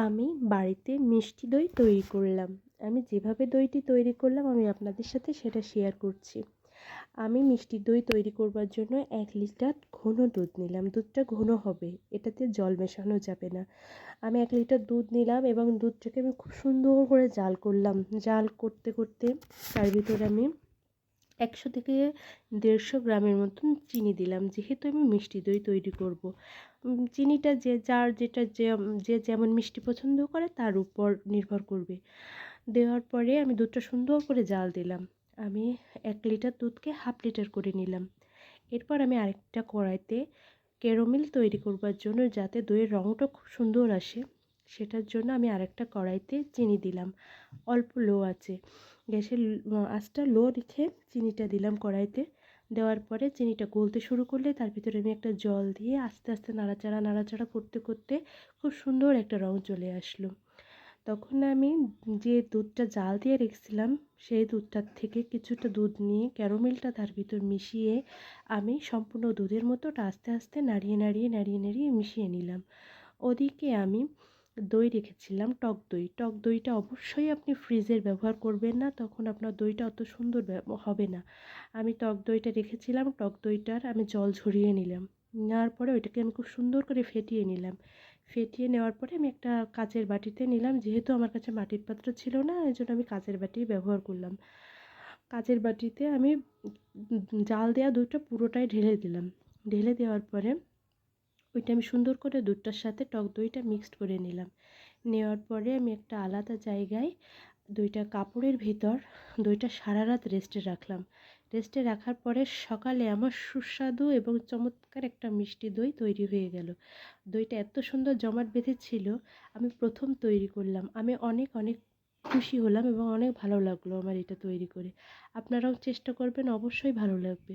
আমি বাড়িতে মিষ্টি দই তৈরি করলাম। আমি যেভাবে দইটি তৈরি করলাম আমি আপনাদের সাথে সেটা শেয়ার করছি। আমি মিষ্টি দই তৈরি করবার জন্য 1 লিটার ঘন দুধ নিলাম। দুধটা ঘন হবে, এটাতে জল মেশানো যাবে না। আমি 1 লিটার দুধ নিলাম এবং দুধটাকে আমি খুব সুন্দর করে জাল করলাম। জাল করতে করতে তার ভিতরে আমি 100 থেকে 150 গ্রামের মতন চিনি দিলাম, যেহেতু আমি মিষ্টি দই তৈরি করব। চিনিটা যে যার যেটা যে যেমন মিষ্টি পছন্দ করে তার উপর নির্ভর করবে। দেওয়ার পরে আমি দুধটা সুন্দর করে জাল দিলাম। আমি 1 লিটার দুধকে হাফ লিটার করে নিলাম। এরপর আমি আরেকটা কড়াইতে ক্যারামেল তৈরি করবার জন্য, যাতে দইয়ের রঙটা খুব সুন্দর আসে, সেটার জন্য আমি আরেকটা কড়াইতে চিনি দিলাম। অল্প লো আছে, গ্যাসের আঁচটা লো রেখে চিনিটা দিলাম কড়াইতে। দেওয়ার পরে চিনিটা গলতে শুরু করলে তার ভিতরে আমি একটা জল দিয়ে আস্তে আস্তে নাড়াচাড়া করতে করতে খুব সুন্দর একটা রং চলে আসলো। তখন আমি যে দুধটা জাল দিয়ে রেখেছিলাম সেই দুধটার থেকে কিছুটা দুধ নিয়ে ক্যারামেলটা তার ভিতর মিশিয়ে আমি সম্পূর্ণ দুধের মতোটা আস্তে আস্তে নাড়িয়ে মিশিয়ে নিলাম। ওদিকে আমি দই রেখেছিলাম, টক দই। টক দইটা অবশ্যই আপনি ফ্রিজের ব্যবহার করবেন না, তখন আপনার দইটা অত সুন্দর হবে না। আমি টক দইটা রেখেছিলাম, টক দইটার আমি জল ঝরিয়ে নিলাম। নেওয়ার পরে ওইটাকে আমি খুব সুন্দর করে ফেটিয়ে নিলাম। ফেটিয়ে নেওয়ার পরে আমি একটা কাচের বাটিতে নিলাম, যেহেতু আমার কাছে মাটির পাত্র ছিল না, এই জন্য আমি কাচের বাটি ব্যবহার করলাম। কাচের বাটিতে আমি জাল দেওয়া দুধটা পুরোটাই ঢেলে দিলাম। ঢেলে দেওয়ার পরে ওইটা আমি সুন্দর করে দুধটার সাথে টক দইটা মিক্সড করে নিলাম। নেওয়ার পরে আমি একটা আলাদা জায়গায় দইটা কাপড়ের ভিতর দইটা সারা রাত রেস্টে রাখলাম। রেস্টে রাখার পরে সকালে আমার সুস্বাদু এবং চমৎকার একটা মিষ্টি দই তৈরি হয়ে গেল। দইটা এত সুন্দর জমাট বেঁধেছিল, আমি প্রথম তৈরি করলাম। আমি অনেক অনেক খুশি হলাম এবং অনেক ভালো লাগলো আমার এটা তৈরি করে। আপনারাও চেষ্টা করবেন, অবশ্যই ভালো লাগবে।